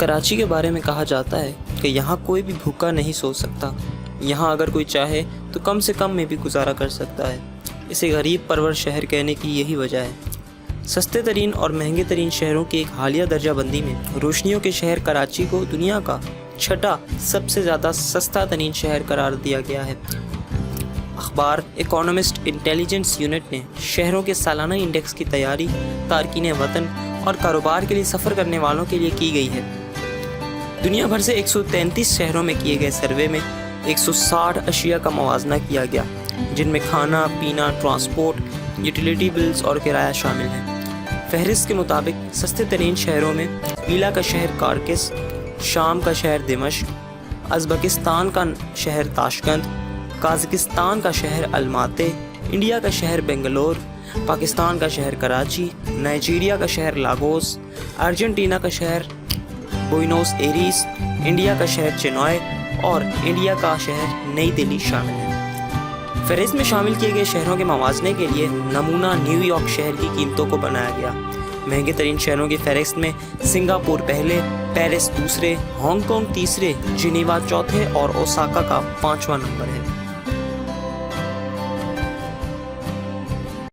کراچی کے بارے میں کہا جاتا ہے کہ یہاں کوئی بھی بھوکا نہیں سو سکتا، یہاں اگر کوئی چاہے تو کم سے کم میں بھی گزارا کر سکتا ہے۔ اسے غریب پرور شہر کہنے کی یہی وجہ ہے۔ سستے ترین اور مہنگے ترین شہروں کی ایک حالیہ درجہ بندی میں روشنیوں کے شہر کراچی کو دنیا کا چھٹا سب سے زیادہ سستا ترین شہر قرار دیا گیا ہے۔ اخبار اکانومسٹ انٹیلیجنس یونٹ نے شہروں کے سالانہ انڈیکس کی تیاری تارکین وطن اور کاروبار کے لیے سفر کرنے والوں کے لیے کی گئی ہے۔ دنیا بھر سے 133 شہروں میں کیے گئے سروے میں 160 اشیاء کا موازنہ کیا گیا، جن میں کھانا پینا، ٹرانسپورٹ، یوٹیلیٹی بلز اور کرایہ شامل ہیں۔ فہرست کے مطابق سستے ترین شہروں میں ایلا کا شہر کارکس، شام کا شہر دمشق، ازبکستان کا شہر تاشقند، قازقستان کا شہر الماتے، انڈیا کا شہر بنگلور، پاکستان کا شہر کراچی، نائجیریا کا شہر لاگوس، ارجنٹینا کا شہر بوئنوس ایریس، انڈیا کا شہر چنوائے اور انڈیا کا شہر نئی دہلی شامل ہیں۔ فہرست میں شامل کیے گئے شہروں کے موازنے کے لیے نمونہ نیو یارک شہر کی قیمتوں کو بنایا گیا۔ مہنگے ترین شہروں کی فہرست میں سنگاپور پہلے، پیرس دوسرے، ہانگ کانگ تیسرے، جنیوا چوتھے اور اوساکا کا 5واں نمبر ہے۔